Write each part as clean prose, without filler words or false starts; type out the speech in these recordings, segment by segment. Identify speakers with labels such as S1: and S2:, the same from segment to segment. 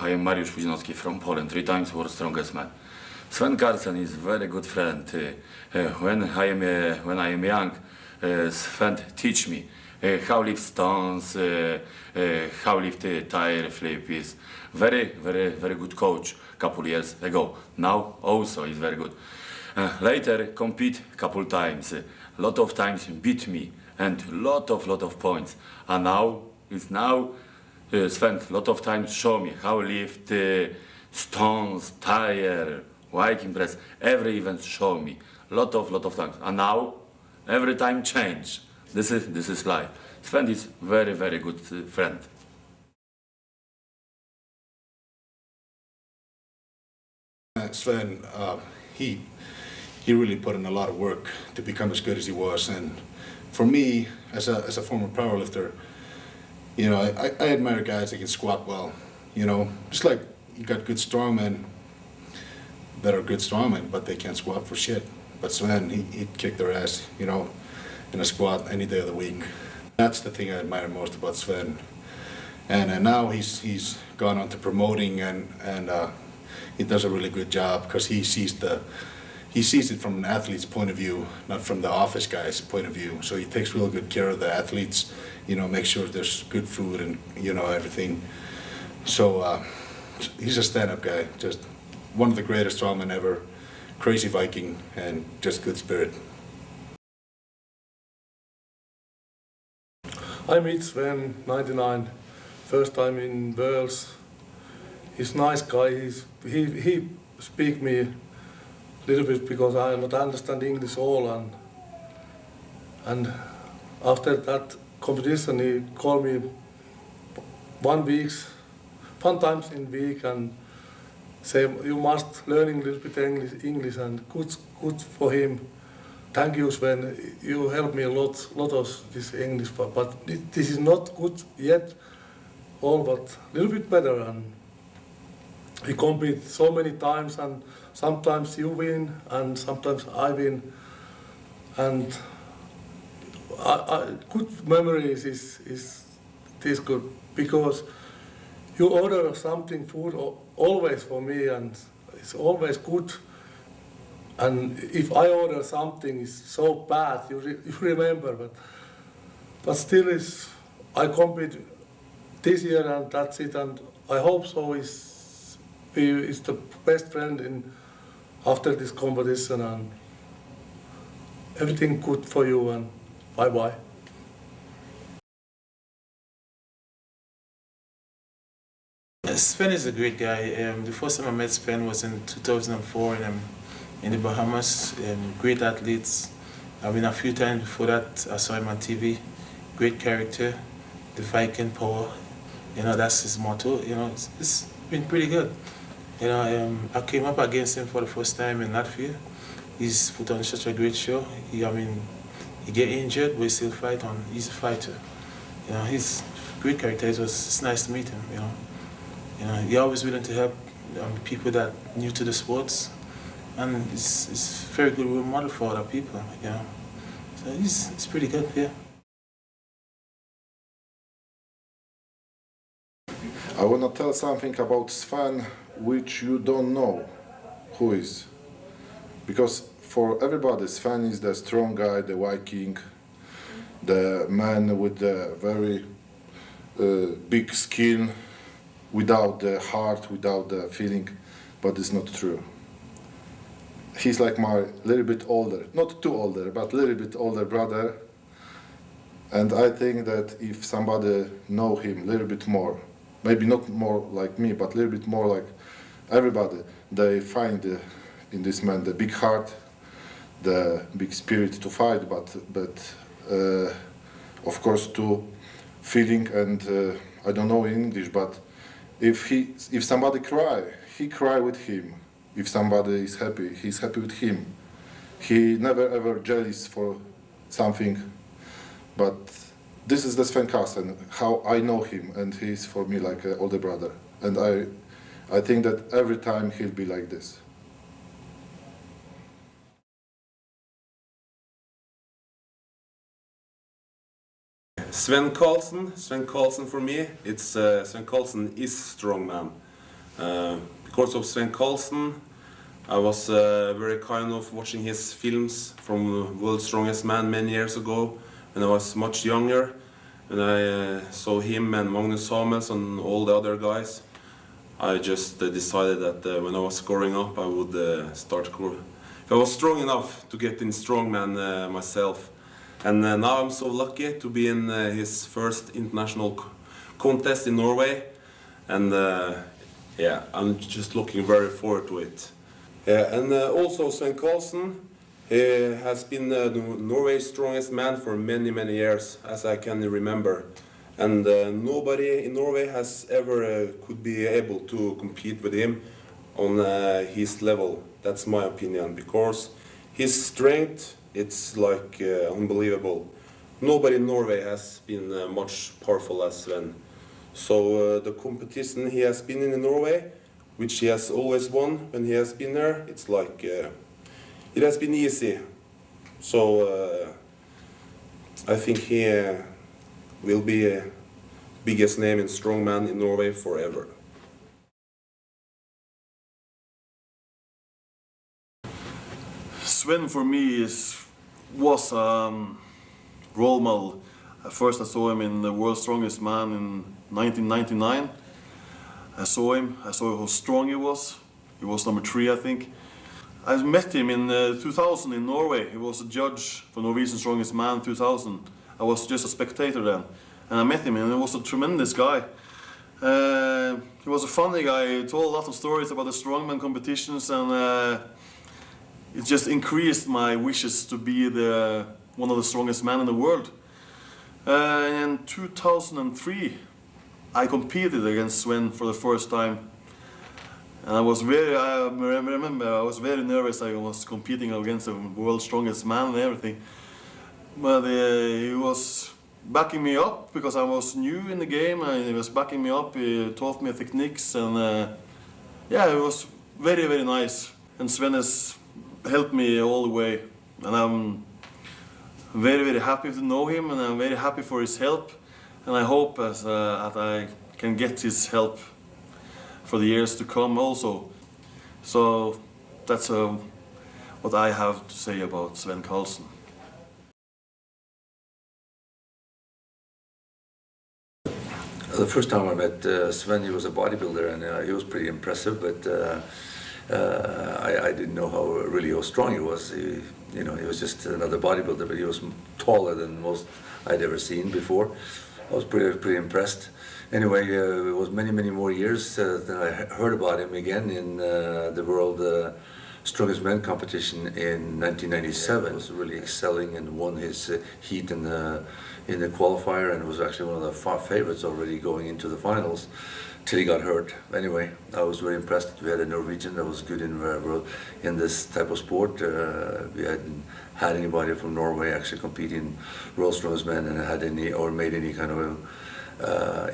S1: I am Mariusz Pudzianowski from Poland, 3 times world strongest man. Svend Karlsen is very good friend. When I am young, Sven teach me how lift stones, how lift tire flip. Is very good coach couple years ago. Now also is very good. Later compete couple times. Lot of times beat me and lot of points. And now Sven lot of times show me how lift stones, tire, Viking press. Every event show me lot of times. And now every time change. This is life. Sven is very good friend.
S2: Sven, he really put in a lot of work to become as good as he was, and for me, as a former powerlifter, you know, I admire guys that can squat well. You know, just like you got good strongmen that are good strongmen, but they can't squat for shit. But Sven, he'd kick their ass, you know, in a squat any day of the week. That's the thing I admire most about Sven. And now he's gone on to promoting, and he does a really good job because he sees it from an athlete's point of view, not from the office guy's point of view. So he takes real good care of the athletes, you know, make sure there's good food and, you know, everything. So he's a stand-up guy, just one of the greatest strongmen ever, crazy Viking, and just good spirit.
S3: I meet Sven, 99, first time in Wales. He's a nice guy. He speak me a little bit because I not understand English all, and after that competition he called me one times in week and say you must learning a little bit English and good for him. Thank you, Sven. You helped me a lot of this English, but this is not good yet, all but a little bit better. And we compete so many times, and sometimes you win, and sometimes I win. And good memories is this good because you order something food always for me, and it's always good. And if I order something is so bad, you remember, but still I compete this year and that's it, and I hope so is the best friend after this competition, and everything good for you, and bye.
S4: Sven is a great guy. The first time I met Sven was in 2004 in the Bahamas. Great athletes. I mean, a few times before that, I saw him on TV. Great character, the Viking power. You know, that's his motto. You know, it's been pretty good. You know, I came up against him for the first time in Latvia. He's put on such a great show. He get injured, but he still fight on. He's a fighter. You know, he's a great character. It's nice to meet him. You know, he's always willing to help people that new to the sports, and it's a very good role model for other people. You know, so it's pretty good. Yeah.
S5: I want to tell something about Sven which you don't know who is. Because for everybody, Sven is the strong guy, the Viking, the man with the very big skin, without the heart, without the feeling, but it's not true. He's like my little bit older, not too older, but little bit older brother. And I think that if somebody know him a little bit more, maybe not more like me, but a little bit more like everybody, they find in this man the big heart, the big spirit to fight, but of course to feeling, and I don't know in English, but if somebody cry, he cry with him. If somebody is happy, he's happy with him. He never ever jealous for something, but this is the Svend Karlsen, how I know him, and he's for me like an older brother. And I think that every time he'll be like this.
S6: Svend Karlsen for me, it's Svend Karlsen is strongman. Because of Svend Karlsen, I was very kind of watching his films from World's Strongest Man many years ago when I was much younger. When I saw him and Magnus Samuelsson and all the other guys, I just decided that when I was growing up I would start if I was strong enough to get in Strongman myself. And now I'm so lucky to be in his first international contest in Norway. And yeah, I'm just looking very forward to it. Yeah, and also Svend Karlsen, he has been Norway's strongest man for many, many years, as I can remember. And nobody in Norway has ever could be able to compete with him on his level. That's my opinion, because his strength, it's like unbelievable. Nobody in Norway has been much powerful as Sven. So the competition he has been in Norway, which he has always won when he has been there, it's like it has been easy. So I think he will be biggest name in strongman in Norway forever.
S7: Sven for me was role model. At first I saw him in The World's Strongest Man in 1999. I saw him, I saw how strong he was. He was number 3, I think. I met him in 2000 in Norway. He was a judge for Norwegian Strongest Man 2000. I was just a spectator then. And I met him and he was a tremendous guy. He was a funny guy. He told a lot of stories about the strongman competitions, and it just increased my wishes to be one of the strongest men in the world. In 2003, I competed against Sven for the first time. And I remember I was very nervous. I was competing against the world's strongest man and everything. But he was backing me up because I was new in the game. He was backing me up. He taught me techniques, and yeah, it was very, very nice. And Sven has helped me all the way, and I'm very, very happy to know him, and I'm very happy for his help. And I hope that I can get his help for the years to come also. So that's what I have to say about Svend Karlsen.
S8: The first time I met Sven, he was a bodybuilder, and he was pretty impressive, but I didn't know how strong he was. He was just another bodybuilder, but he was taller than most I'd ever seen before. I was pretty impressed. Anyway, it was many more years that I heard about him again in the World Strongest Men competition in 1997. He was really excelling and won his heat in the qualifier, and was actually one of the favorites already going into the finals, till he got hurt. Anyway, I was very impressed. We had a Norwegian that was good in this type of sport. We hadn't had anybody from Norway actually compete in World Strongest Men and had made any kind of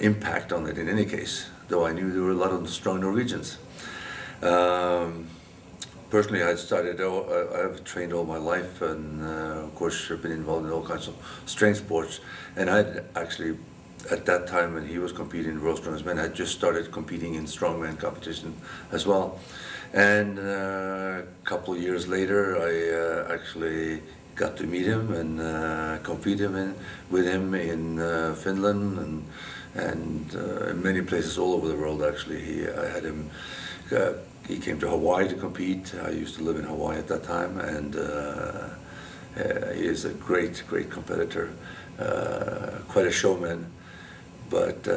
S8: impact on it in any case, though I knew there were a lot of strong Norwegians. Personally, I've trained all my life, and of course I've been involved in all kinds of strength sports, and I'd actually, at that time when he was competing in World Strongest Men, I just started competing in strongman competition as well. And a couple of years later, I actually got to meet him and compete with him in Finland and in many places all over the world. Actually, I had him. He came to Hawaii to compete. I used to live in Hawaii at that time, and he is a great competitor, quite a showman. But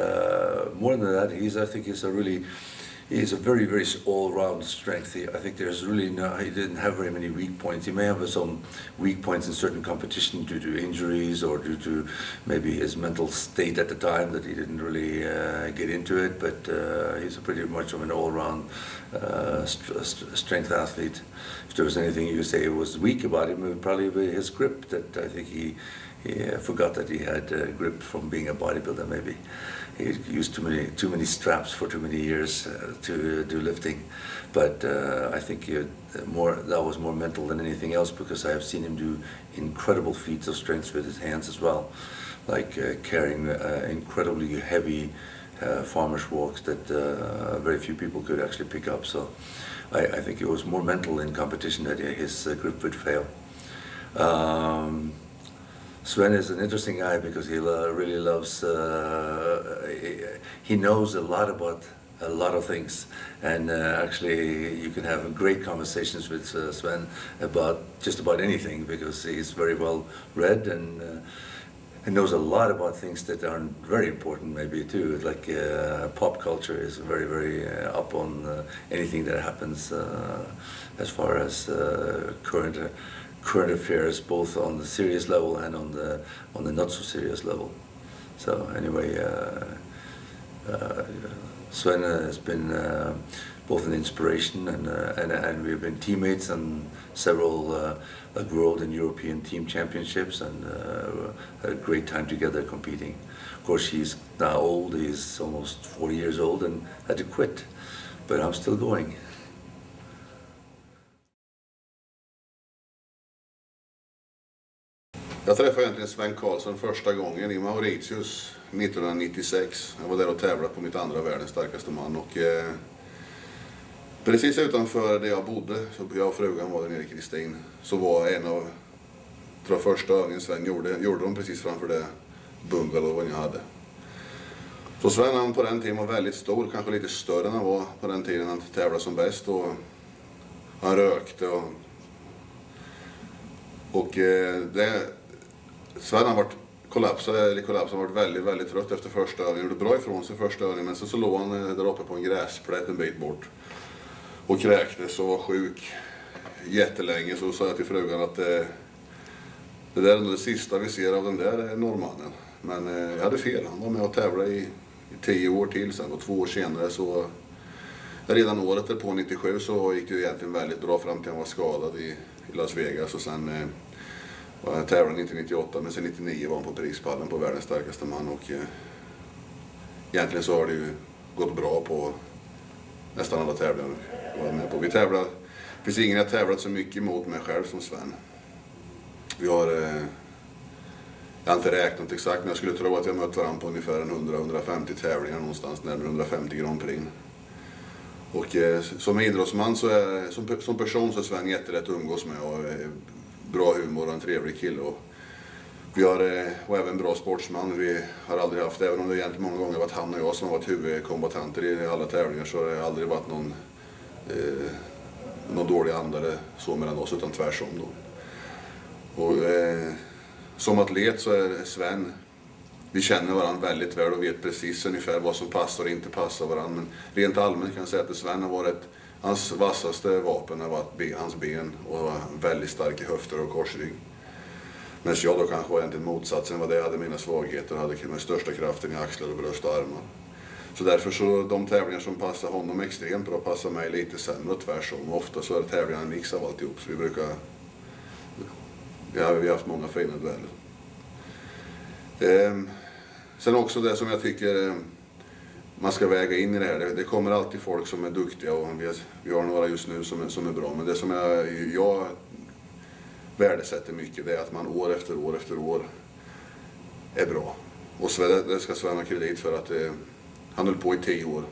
S8: more than that, I think he's a very all-round strength. I think there's really he didn't have very many weak points. He may have some weak points in certain competition due to injuries or due to maybe his mental state at the time that he didn't really get into it. But he's pretty much of an all-round strength athlete. If there was anything you say was weak about him, it would probably be his grip. That I think he forgot that he had grip from being a bodybuilder. Maybe he used too many straps for too many years to do lifting. But I think that was more mental than anything else, because I have seen him do incredible feats of strength with his hands as well, like carrying incredibly heavy farmers walks that very few people could actually pick up. So I think it was more mental in competition that his grip would fail. Sven is an interesting guy because he really loves, he knows a lot about a lot of things, and actually you can have great conversations with Sven about just about anything because he's very well read and knows a lot about things that are very important maybe too, like pop culture is very up on anything that happens as far as current affairs, both on the serious level and on the not so serious level. So anyway, Sven has been both an inspiration and we've been teammates on several like world and European team championships, and had a great time together competing. Of course, he's now old, he's almost 40 years old and had to quit, but I'm still going.
S2: Jag träffade egentligen Svend Karlsen första gången i Mariusz 1996. Jag var där och tävlade på mitt andra världens starkaste man. Och precis utanför där jag bodde, så jag och frugan var där nere i Kristin, så var en av, tror jag, första övningen Sven gjorde de precis framför det bungalowen jag hade. Så Sven, han på den tiden var väldigt stor, kanske lite större än han var på den tiden han tävlade som bäst. Och han rökte och Sven har varit kollapsad, han varit väldigt trött efter första övningen. Gjorde bra ifrån sig första övningen, men så låg han där uppe på en gräsplätt en bit bort och kräktes och var sjuk jättelänge. Så sa jag till frugan att det där är det sista vi ser av den där norrmannen. Men jag hade fel, han var med och tävlade i 10 år till sen, och 2 år senare så redan året på 97 så gick det ju egentligen väldigt bra fram till han var skadad i Las Vegas, och sen jag tävlade inte 98, men sen 99 var han på prispallen på världens starkaste man, och egentligen så har det ju gått bra på nästan alla tävlingar jag var med på. Det finns ingen jag tävlat så mycket emot mig själv som Sven. Vi har, jag har inte räknat exakt, men jag skulle tro att jag mött varandra på ungefär 100-150 tävlingar någonstans, närmare 150 Grand Prix. Och som idrottsman så som person så är Sven jättelätt att umgås med, och bra humor och en trevlig kille. Och vi har och även bra sportsman. Vi har aldrig haft, även om det egentligen många gånger varit han och jag som har varit huvudkombatanter i alla tävlingar, så har det aldrig varit någon dålig anda eller så mellan oss, utan tvärsom då. Och som atlet så är Sven, vi känner varandra väldigt väl och vet precis ungefär vad som passar och inte passar varandra. Men rent allmänt kan jag säga att Sven har varit, hans vassaste vapen har varit hans ben, och väldigt starka höfter och korsrygg. Men jag då kanske var egentligen motsatsen, var det jag hade mina svagheter och hade med största kraften i axlar och bröst och armar. Så därför så de tävlingar som passar honom extremt bra passar mig lite sämre och tvärsom. Ofta så är det tävlingar en mix av alltihop, så vi har haft många fina dueller. Sen också det som jag tycker man ska väga in i det här. Det kommer alltid folk som är duktiga, och vi har några just nu som är bra. Men det som jag värdesätter mycket, det är att man år efter år är bra. Och det ska Sven ha kredit för, att han höll på i 10 år.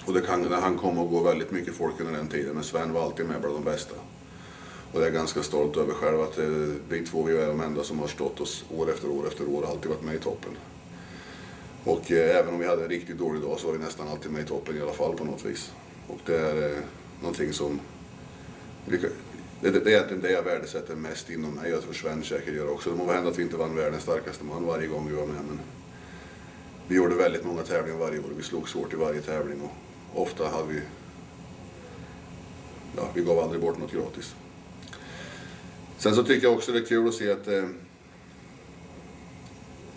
S2: Och han kom att gå väldigt mycket folk under den tiden, men Sven var alltid med bland de bästa. Och jag är ganska stolt över själv att vi två är de enda som har stått oss år efter år och alltid varit med i toppen. Och även om vi hade en riktigt dålig dag så var vi nästan alltid med i toppen i alla fall på något vis. Och det är någonting som det är egentligen det jag värdesätter mest inom mig. Jag tror Sven säkert gör också. Det må hända att vi inte vann världens starkaste man varje gång vi var med, men vi gjorde väldigt många tävlingar varje år. Vi slog svårt i varje tävling, och ofta hade vi gav aldrig bort något gratis. Sen så tycker jag också det är kul att se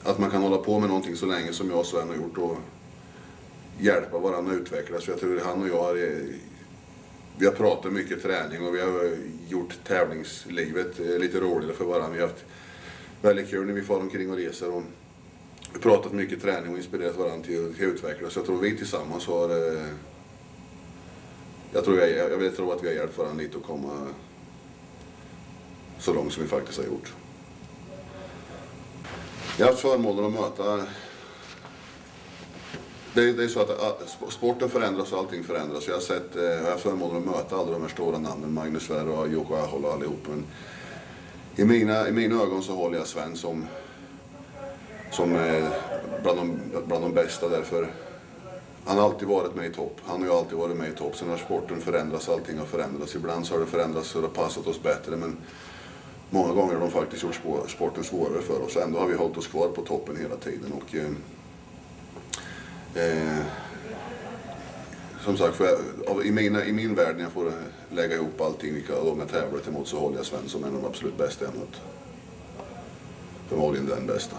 S2: att man kan hålla på med någonting så länge som jag och Sven har gjort, och hjälpa varandra att utvecklas. För jag tror han och jag vi har pratat mycket träning, och vi har gjort tävlingslivet lite roligare för varandra. Vi har haft väldigt kul när vi får omkring och reser, och vi har pratat mycket träning och inspirerat varandra till att utvecklas. Jag tror vi tillsammans har jag tror att vi har hjälpt varandra lite att komma så långt som vi faktiskt har gjort. Jag har haft förmånen att möta
S5: Det är så att sporten förändras och allting förändras. Jag har haft förmånen att möta alla de här stora namnen, Magnus och Jocke och allihop. Men i mina ögon så håller jag Sven som bland de bästa, därför han har alltid varit med i topp. Han har ju alltid varit med i topp. Sen har sporten förändrats, allting har förändrats. Ibland så har det förändrats så det har passat oss bättre, men många gånger har de faktiskt gjort sporten svårare för oss. Ändå har vi hållit oss kvar på toppen hela tiden. Och som sagt, i min värld, när jag får lägga ihop allting vilka de är tävlat emot, så håller jag Sven som en av de absolut bästa jag mött. Förmodligen den bästa.